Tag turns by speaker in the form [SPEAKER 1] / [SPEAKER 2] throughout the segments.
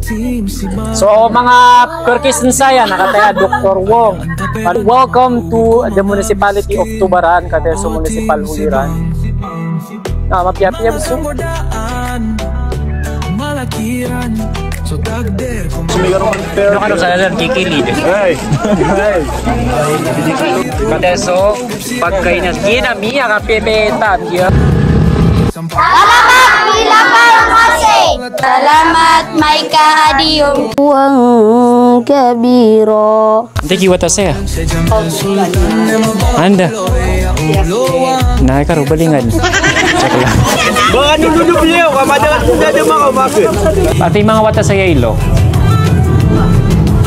[SPEAKER 1] So mga Kirkisan saya nakataya Dr. Wong. Welcome to the municipality of Tubaran, kataya sa municipal Huliran. Mapiyap-piyap so. Ano sa dalan kikilid. Kataya so pagkainas ginamiya ka pepeta dia.
[SPEAKER 2] Salamat bilang kasih. Salamat may kahadiyong uang kabiro.
[SPEAKER 1] Thank you saya. Anda. Naik ka rubalingan. Check lang.
[SPEAKER 3] Baka nilulub niyo, kamadalat kung dada mga umakit.
[SPEAKER 1] Pati mga wata sa ilo.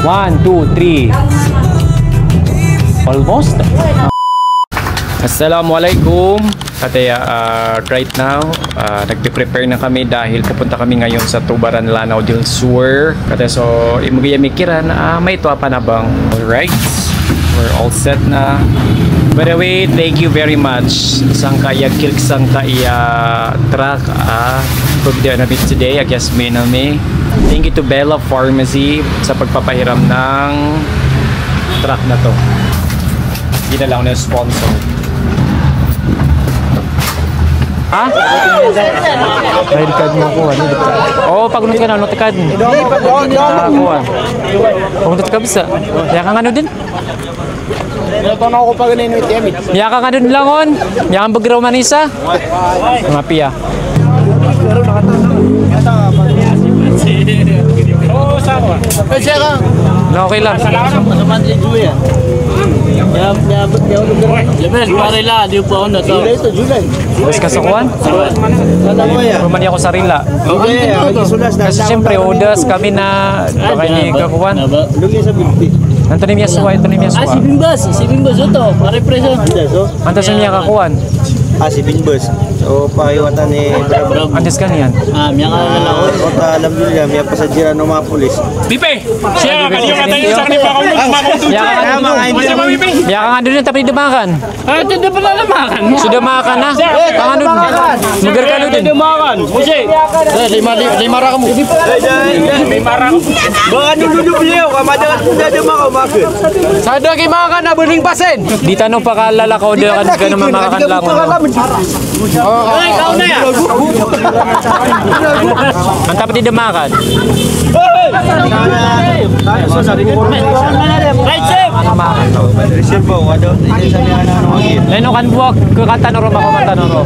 [SPEAKER 1] 1, 2, 3. Almost. Assalamualaikum. Kataya, right now, nagpe-prepare na kami dahil pupunta kami ngayon sa Tubaran, Lanao del Sur. Kataya, so, imugaya mikiran, may ito pa na bang? Alright, we're all set na. By the way, thank you very much. Sang kaya kilk sang kaya truck, pagdaan na bit today, I guess may na may. Thank you to Bella Pharmacy sa pagpapahiram ng truck na to. Hindi na lang na sponsor. Ha? May card mo ko, ano dito? Oo, pagunod ka na, ano tikad? Kuha. Pagunod ka bisa. Kaya ka nga ano din?
[SPEAKER 3] Natonaw ko pa ganun yung ATM.
[SPEAKER 1] Kaya ka nga doon lang on. Kaya kang bagraw manisa. Mga piya.
[SPEAKER 3] Oo, saan Pwede ka?
[SPEAKER 1] Okay lang.
[SPEAKER 3] Salamat din Julia. Level, pare la, di pa ako na to. July.
[SPEAKER 1] Bus ka sa kuwan? Pumani ako sa rila.
[SPEAKER 3] Okay,
[SPEAKER 1] kasi siyempre, odas kami na baka hindi kakuwan. Nanto ni Miyaswa, ito ni Miyaswa.
[SPEAKER 3] Si Bimbas ito, pare preso.
[SPEAKER 1] Nanto siya niya kakuwan.
[SPEAKER 4] Si Bimbas. So, pahiwatan ni Brab.
[SPEAKER 1] Antes ka niyan?
[SPEAKER 3] Miya ka na lang.
[SPEAKER 4] Alam nyo niya, miya pasajira ng mga pulis.
[SPEAKER 5] Pipe! Siya, kaliyo ka tayo sa kanila akong makuntusin.
[SPEAKER 1] Miya ka nga doon yung tapi dumakan.
[SPEAKER 5] Ito na pala namakan.
[SPEAKER 1] Sudah makan na? Kang ano doon? Mugar ka doon.
[SPEAKER 5] Namakan. Musi!
[SPEAKER 3] Lima ra kamu.
[SPEAKER 5] Lima ra kamu.
[SPEAKER 3] Baka nilulub niyo, kamadalat kung dada mga umakit.
[SPEAKER 4] Sada kay makan na buling pasen.
[SPEAKER 1] Di tanong pa kalala ka o doon ka naman makakan lang.
[SPEAKER 5] Ay, ikaw na yan.
[SPEAKER 1] Ang tapat di dumakan.
[SPEAKER 5] Right, chef!
[SPEAKER 4] Receive po, wado. Hindi sa miya na mangit.
[SPEAKER 1] Leno kan buwak, katanoro ako katanoro.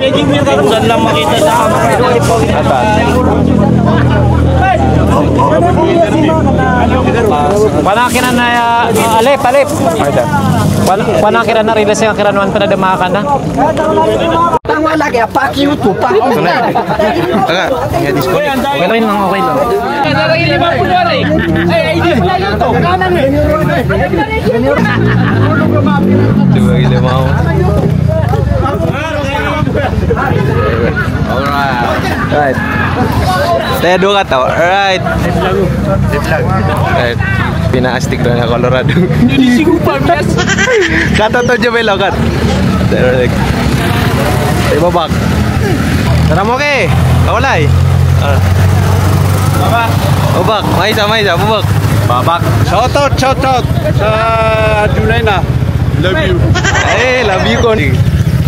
[SPEAKER 5] Pwede mo yung saan lang makita sa
[SPEAKER 1] Panakiran na alip. Panakiran na rin kasi ang kiranuan pa na damakan na.
[SPEAKER 3] Tama lagi, paki ito, paki.
[SPEAKER 1] Okay lang.
[SPEAKER 5] Nalagay 50 na rin. Ay, hindi pala yun to. Kanan eh.
[SPEAKER 4] Diba gila mo? Alright. Saya dua kata. Alright. Alright. Pinaastik doon na Colorado.
[SPEAKER 5] Hindi sigupan, yes.
[SPEAKER 4] Kata to jebel kan. Alright. Babak. Tara mo ke. Kaulay. Babak. Maisa. Babak. Babak.
[SPEAKER 5] Shout out sa Junay na. Love you.
[SPEAKER 4] Love you kon.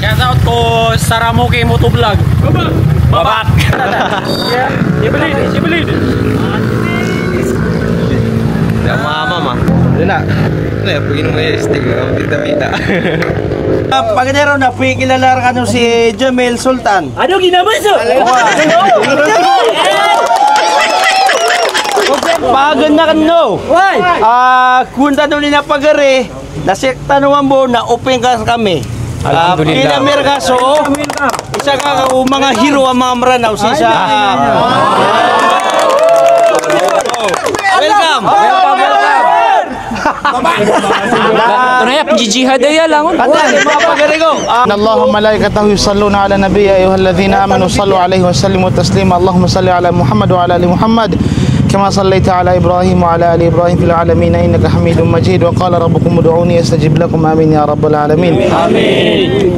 [SPEAKER 5] Shout out ko sa Ramoke Motovlog. Babak. Sibilid.
[SPEAKER 4] Mama. Wala. Pagin mo yung stick. Pita.
[SPEAKER 3] Pagkadero na, kilala ka si Jamel Sultan.
[SPEAKER 5] Ano ginawa so?
[SPEAKER 3] Paganda ka no. Kunta doon na pagare, nasekta naman mo na open ka kami.
[SPEAKER 1] Alhamdulillah.
[SPEAKER 3] Kinamer ka so, isa ka mga hero ang mga maranaw siya. Welcome.
[SPEAKER 1] Tunay jihad ya lang.
[SPEAKER 6] اللهم ملائكته يصلون على النبي يا ايها الذين امنوا صلوا عليه وسلموا تسليما اللهم صل على محمد وعلى ال محمد كما صليت على إبراهيم وعلى آل إبراهيم في العالمين إنك حميد مجيد وقال ربكم ادعوني أستجب لكم آمين يا رب العالمين آمين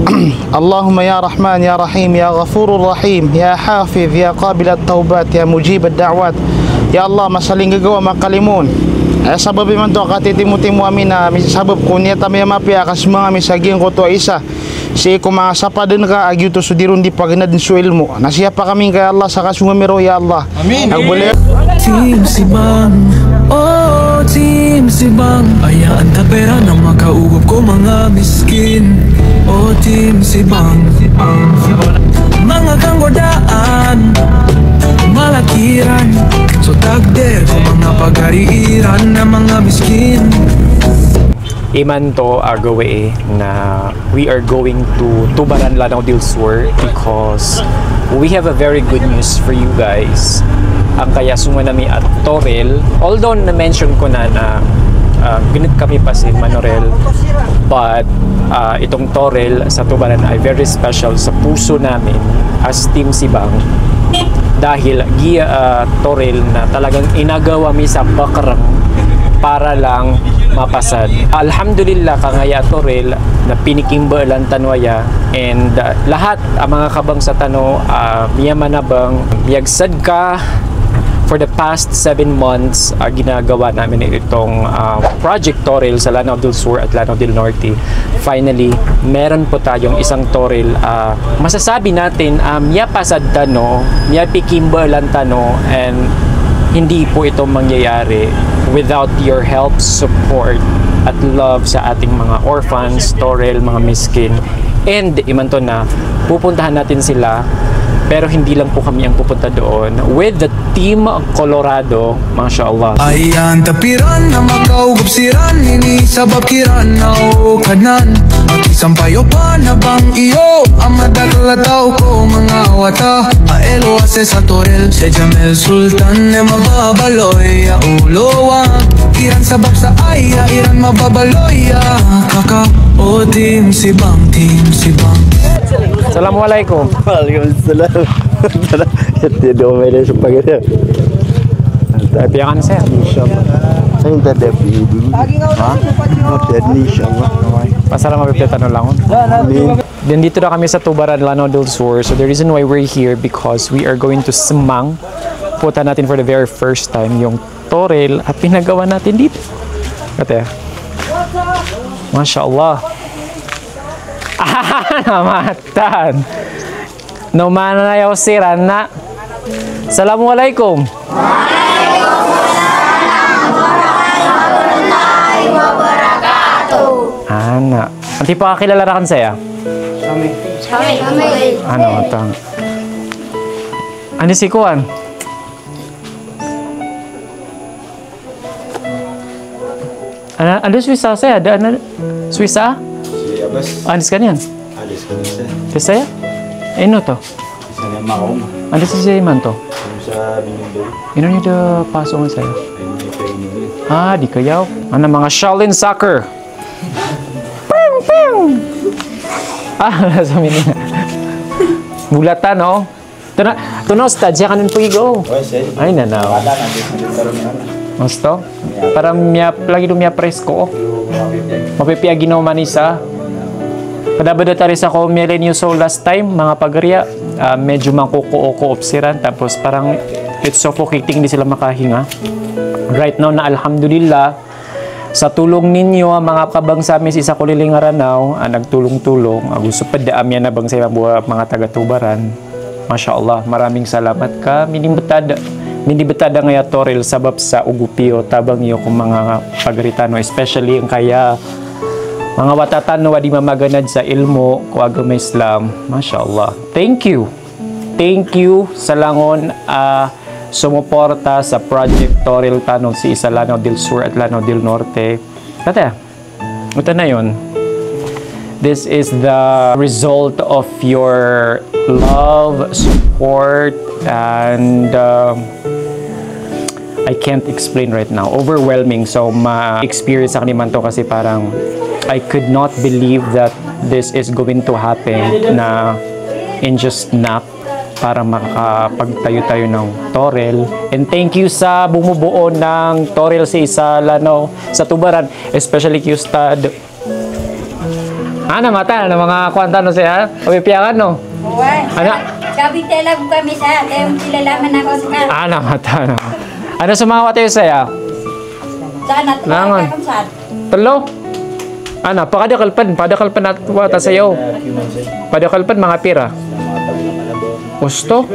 [SPEAKER 6] اللهم يا رحمن يا رحيم يا غفور رحيم يا حافظ يا قابل التوبات يا مجيب الدعوات يا الله masaling gagawa makalimun sabab man to katitimu-timu amin na sabab kunya tamay mapia kas mga misaging ko to isa si ko mga sapaden ka agyo to sudirun di pagnad su ilmu nasiya pa kami kay Allah sa kasumero ya Allah amin agbole
[SPEAKER 7] Team Sibang, oh Team Sibang, ayaan ta pera na makaugop ko mga miskin. Oh Team Sibang, mga kanggodaan, malakiran, so tagder ko mga pagariiran na mga miskin.
[SPEAKER 1] Iman to agawe na we are going to Tubaran, Lanao del Sur because we have a very good news for you guys. Ang kaya sunga nami at Torel, although na-mention ko na ginit kami pa si Manorel, but itong Torel sa Tubaran ay very special sa puso namin as Team Sibang dahil Torel na talagang inagawa mi sa bakrang para lang mapasad. Alhamdulillah kangaya Torel na pinikimba lang tanwaya and lahat ang mga kabang sa tano miya manabang miyagsad ka. For the past 7 months, ginagawa namin itong Project Torel sa Lanao del Sur at Lanao del Norte. Finally, meron po tayong isang Torel. Masasabi natin, miya pasad tano, miya pikimba lang tano, and hindi po ito mangyayari without your help, support, at love sa ating mga orphans, Torel, mga miskin. And imanto na, pupuntahan natin sila. Pero hindi lang po kami ang pupunta doon with the Team Colorado, mashallah.
[SPEAKER 7] Ayan tapiran na makaugap siran, ini sabab kiran na kanan. Isang payo pa na bang iyo, ang madagalataw ko mga wata. Aelo ase sa Torel, si Jamel Sultan na mababaloy, ulowa. Kiran sabab sa aya, iran mababaloy, kaka. O Team Sibang, Team Sibang.
[SPEAKER 1] Assalamualaikum.
[SPEAKER 3] Waalaikumsalam. Tidak umay sa pagkita.
[SPEAKER 1] Piyakan sir.
[SPEAKER 3] Insyaallah. Ay tadi dulu. Ha? Tadi insyaallah.
[SPEAKER 1] Pasara mapipilitan lang. Then dito na kami sa Tubaran, Lanao del Sur. So the reason why we're here because we are going to Semang. Punta natin for the very first time yung Torel at pinagawa natin dito. Kate. Mashallah. Namatan. No mana yaw siran na. Assalamualaikum.
[SPEAKER 2] Waalaikumsalam warahmatullahi wabarakatuh.
[SPEAKER 1] Ana. Anti pa kakilala ra kan saya?
[SPEAKER 2] Kami.
[SPEAKER 1] Ano tang? Ano si Kuan? Ada Swissa saya, ada Swissa? Anis ka niyan?
[SPEAKER 4] Alis ko isa.
[SPEAKER 1] Kasi saya? Ino to?
[SPEAKER 4] Isa na makaw.
[SPEAKER 1] Ano si siya man to?
[SPEAKER 4] Sa Binindol.
[SPEAKER 1] Ino niyo da pasok nga saya?
[SPEAKER 4] Ayun may training.
[SPEAKER 1] Di kayaw. Ano mga Shaolin soccer? Ping, ping! Nasa minina. Bulatan, no? Ito na, Ustad, siya kanun po i-go. Ay, nanaw. Gusto? Para lagi dumiya presko. Mapipiyagi naman isa. Kadabada tari sa ko Milenio Soul last time, mga pagariya, medyo mangkuko-ko-opsiran, tapos parang it's suffocating, hindi sila makahinga. Right now na alhamdulillah, sa tulong ninyo, mga kabang sa amin sa Kuliling Aranaw, nagtulong-tulong, gusto pa daam yan na bang sa mga taga-Tubaran. Masya Allah, maraming salamat ka. Minibetada ngaya Torel sabab sa ugupio tabang iyo kung mga pagaritano, especially ang kaya mga watatan na wadi mamaganad sa ilmo ko agama Islam. Masya Allah. Thank you. Thank you sa langon sumuporta sa Project Torel Tanong si isa Lanao del Sur at Lanao del Norte. Kata, ito na yun. This is the result of your love, support, and I can't explain right now. Overwhelming. So, ma-experience ako ni Manto kasi parang I could not believe that this is going to happen na in just snap. para makapagtayo tayo ng Torel. And thank you sa bumubuo ng Torel sa Lanao, sa Tubaran, especially kay Ustad. Mata na mga kwanta no siya, papipiyakan no.
[SPEAKER 2] Uy,
[SPEAKER 1] Ano?
[SPEAKER 2] sabi talag kami sa kaya kilalaman ako sa
[SPEAKER 1] Mata na. Ano sa mga watayo saya?
[SPEAKER 2] saan at
[SPEAKER 1] Langon.
[SPEAKER 2] saan.
[SPEAKER 1] Tulo? Padakalpan at wata sayo. Padakalpan mga pira. Gusto?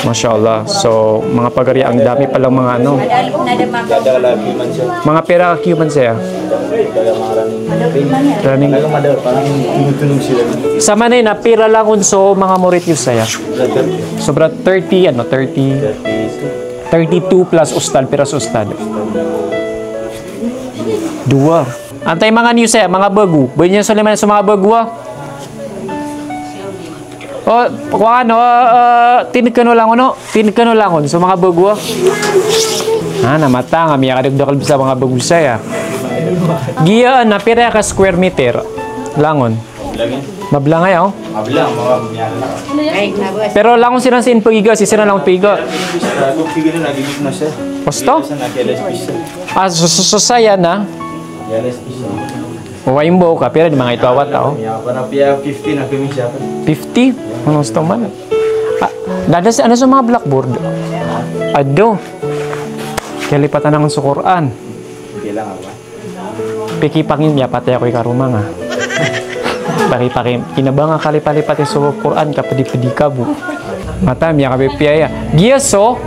[SPEAKER 1] Masya Allah. So, mga pagari, ang dami palang mga ano.
[SPEAKER 2] Madalip na damang.
[SPEAKER 1] Mga pira human saya. Running. Sa manay na pira lang unso mga morit yung saya. Sobra 32 plus ustad, piras ustad. Dua. Antay mga news saya, mga bagu. Bayan niya sa liman sa mga bagu ah. O, kung ano, tinig ka no lang so mga bagu ah. Namata nga, miya kadagdakal sa mga bagu saya. Giyaan na, pira ka square meter. Langon. Mablangay oh. Pero langon sila sa inpagiga, sisira lang pagiga. Posto? So saya na. Waimbo ka, pero di mga ito awat oh.
[SPEAKER 4] 50 na kami siya.
[SPEAKER 1] 50? Ano gusto man? Dadas ano sa mga blackboard? Ado. Kalipatan ng sa Quran.
[SPEAKER 4] Bilang apa?
[SPEAKER 1] Pikipangin niya pati ako ikaruma nga. Paki-paki. Kinabang nga kalipalipat sa Quran kapadi-padi ka bu. Mata miya kabipiyaya. Giyaso.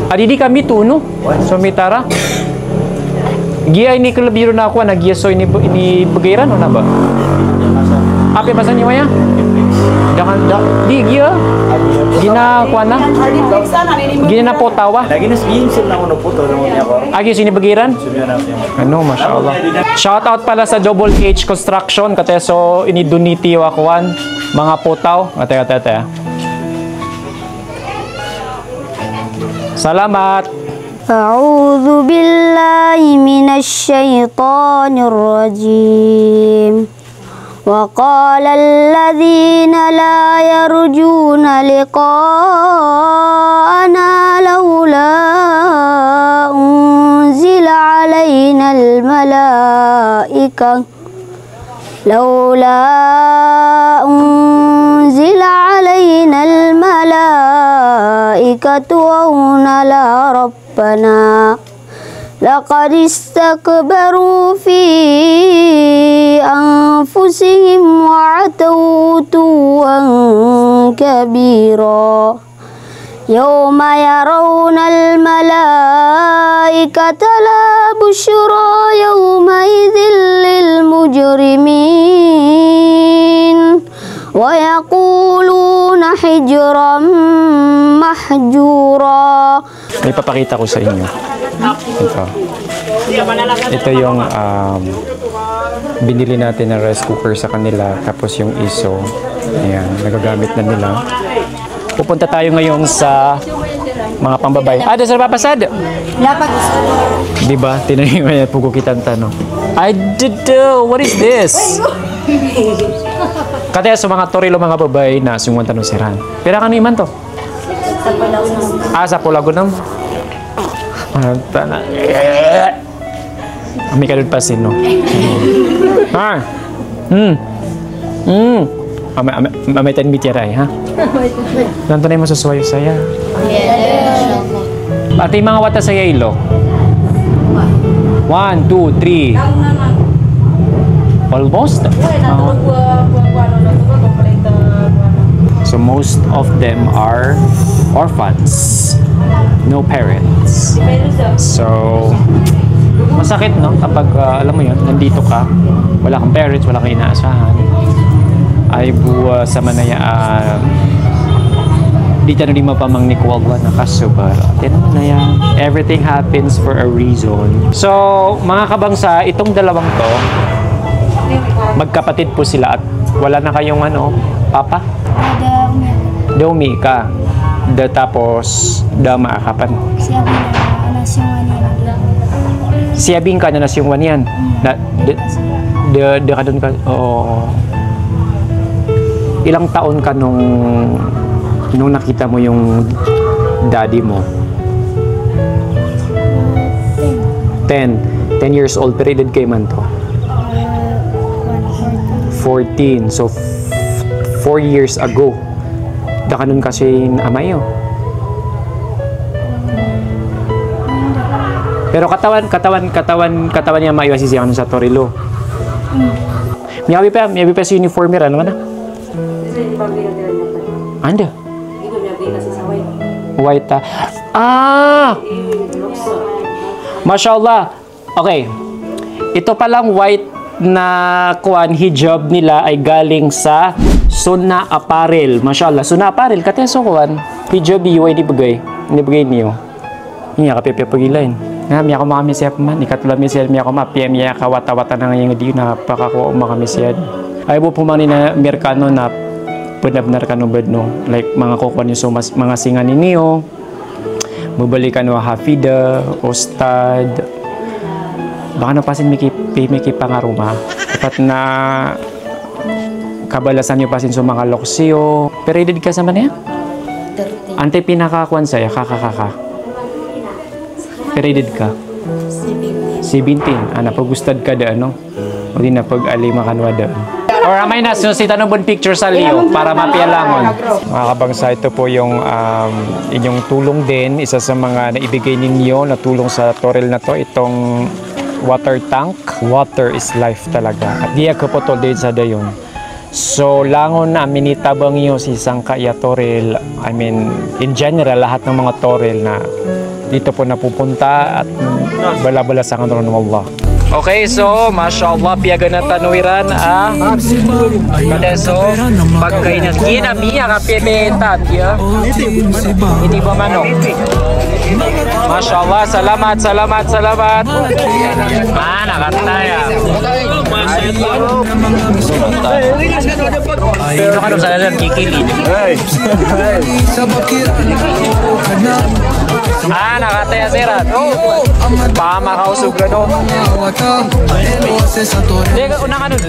[SPEAKER 1] Adidi kami tuno. So mitara. Giya ini kelebiro na ako na giyaso ini bagairan o na ba? Api basan niyo ya? Di giya. Gina kuan na. Gina na po tawa.
[SPEAKER 4] Lagi na sabihin sila na puto na niya ko.
[SPEAKER 1] Agi sini bagiran? Ano, mashallah. Shout out pala sa Double H Construction kateso ini Duniti Wakwan mga potaw. Ate. Salamat.
[SPEAKER 8] أعوذ بالله من الشيطان الرجيم وقال الذين لا يرجون لقاءنا لولا أنزل علينا الملائكة وهو نرى ربنا لقد استكبروا في أنفسهم وعتوا عتوا كبيرا يوم يرون الملائكة لا بشرى يومئذ للمجرمين ويقولون حجرا mahjura.
[SPEAKER 1] May papakita ko sa inyo. Ito yung binili natin ng rice cooker sa kanila. Tapos yung ISO. Ayan, nagagamit na nila. Pupunta tayo ngayon sa mga pambabay. Doon sa papasad? Diba? Tinanong mo yan, pugukitan tanong. What is this? Kaya sa mga torilo mga babay na sumuwan tanong siran. Pira ka iman to? Sa Pulagunam. Tanang. Kami ka doon pa sino. May tanbit yaray, ha? Nanto na yung masusuwayo saya. Pati mga wata sa yelo. 1, 2, 3. Almost. So most of them are orphans, no parents. So masakit, no? Kapag alam mo yun, nandito ka, wala kang parents, wala kang inaasahan. Ay buwa sa manaya di tayo di mapamang ni Kuwagwa na kasubar. Tinan na yan. Everything happens for a reason. So mga kabangsa, itong dalawang to, magkapatid po sila at wala na kayong papa? Daumi ka. Tapos maakapan. Siyabing ka na nasyungwan yan. Ka doon ka. Oo. Ilang taon ka nung Nung nakita mo yung daddy mo? 10 years old, pero edad kay man to? 14. So, 4 years ago. Dakanon kasi amay yo. Pero katawan niya maiwasi siya sa Torilo. Miyabi pa sa uniform ra naman na. Anda. White ta. Mashallah. Okay. Ito palang white na hijab nila ay galing sa Sunnah Apparel. Mashallah. Sunnah Apparel. Kateso hijab iyo ay dibagay. Nibagay niyo. Niya kapipya pagilain. Nga, miya ko makamisiyap man. Ikatula misiyad miya ko mapiyam miya kawata-wata na ngayon di na pakako makamisiyad. Ay po pumani na Amerikano na punabnar kanubad no. Like mga kukuha niyo so mga singan niyo. Mubalikan wa hafida, ustad. Baka napasin miki pangaruma. Dapat na kabalasan niyo pasin sa mga loksiyo. Pero edad ka sa man ya?
[SPEAKER 2] 30.
[SPEAKER 1] Ante pinakakuan saya kaka. Pero edad ka? 17. Napagustad ka da ano? O di na pag-alima kanwa da. Or amay na susita no bon picture sa Leo para mapialangon. Mga kabangsa, ito po yung inyong tulong din. Isa sa mga naibigay ninyo na tulong sa Toril na to, itong water tank. Water is life talaga. At diya ko po to din sa dayon. So, langon na minitabang nyo si Sangkaya Toril. I mean, in general, lahat ng mga Toril na dito po napupunta at bala-bala sa kanron ng Allah. Okay, so, mashallah, piyaga na tanuiran, kadeso, pagkain na ginamiya ka pibetan, hindi ba manok? Mashallah, salamat. Nakataya. Pero ka sa lalang kikilid. Nakataya sirat. Pamakausog ka no. Dega una ka nun.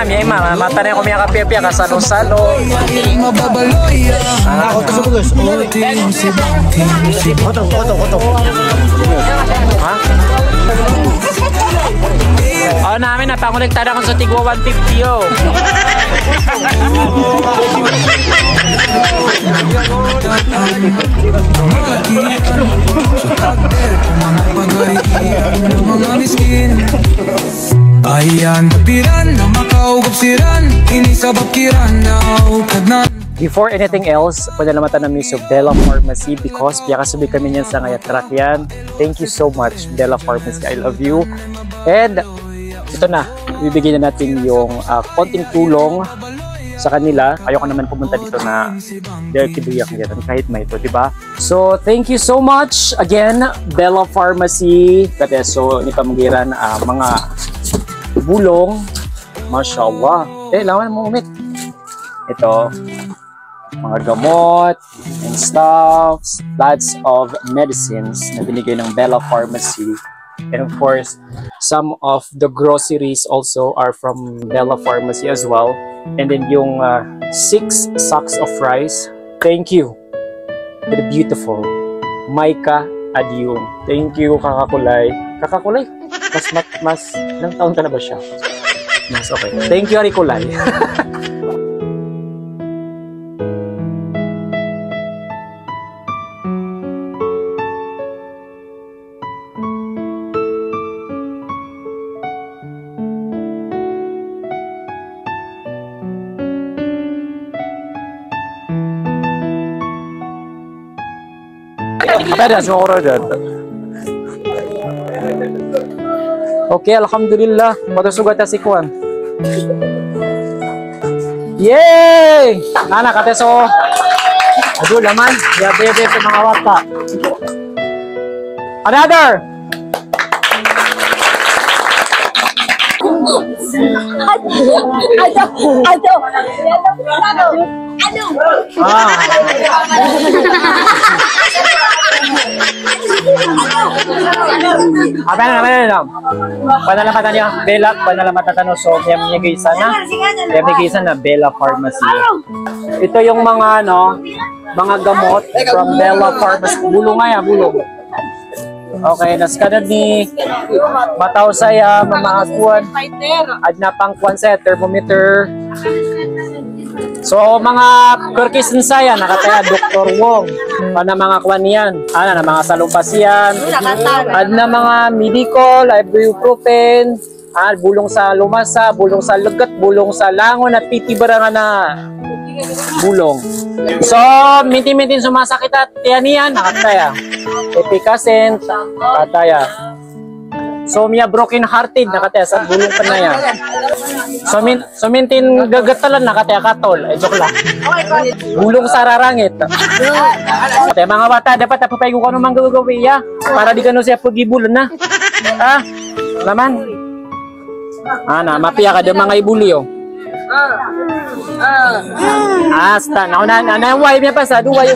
[SPEAKER 1] Miya ima. Mata na yung kumiya kapiya kasalo-salo. Koto. Namin napangonektada ko sa Tigwa 150 yo.
[SPEAKER 7] Ayan, tapiran na makaugap-siran, inisabab kiran na ukadnan.
[SPEAKER 1] Before anything else, panalamatan namin sa Bella Pharmacy because piyakasubi kami niyan sa ngayatrak yan. Thank you so much, Bella Pharmacy. I love you. And ito na, bibigyan na natin yung konting tulong sa kanila. Ayoko naman pumunta dito na kibuyak nila kahit may ito, diba? So, thank you so much again, Bella Pharmacy. Kateso, ni Pamugiran, mga bulong. Mashallah. Lawan mo umit. Ito, mga gamot and stuffs, lots of medicines na binigay ng Bella Pharmacy. And of course, some of the groceries also are from Bella Pharmacy as well. And then yung 6 sacks of rice. Thank you to the beautiful Maika Adyun. Thank you, Kakakulay. Kakakulay? Mas ilang taon ka na ba siya? Yes, okay. Thank you, Arikulay. Okay, alhamdulillah. Matusugat na si Kwan. Yay! Kateso. Aduh, laman. Bebe sa mga wata. Another! Panalamatan niyo, Bella, panalamatan no. So, may gisa na Bella Pharmacy. Ito yung mga mga gamot from Bella Pharmacy. Bulong nga yan, bulong. Okay, naskanod ni Mataw saya, mamaakuan, at napangkuan sa thermometer. So, mga kurkisin saya, nakataya Dr. Wong, na mga kuan yan, na mga salumpasiyan, at na mga medical, ibuprofen, bulong sa lumasa, bulong sa lugat, bulong sa langon, at pitibara nga na bulong. So, minti-minti sumasakit at tiyanian, nakataya. Epicacent, nakataya. So, miya broken hearted, nakataya sa bulong pa na yan. So, mintin gagatalan, nakataya katol. Joke lang. Bulong sa rarangit. Kaya mga bata, dapat napapay ko kung anong gagawin ya. Para di ka siya pagibulan na. Naman. Mapiya ka din mga ibuli, oh. Asta, na wife niya pa sa duway.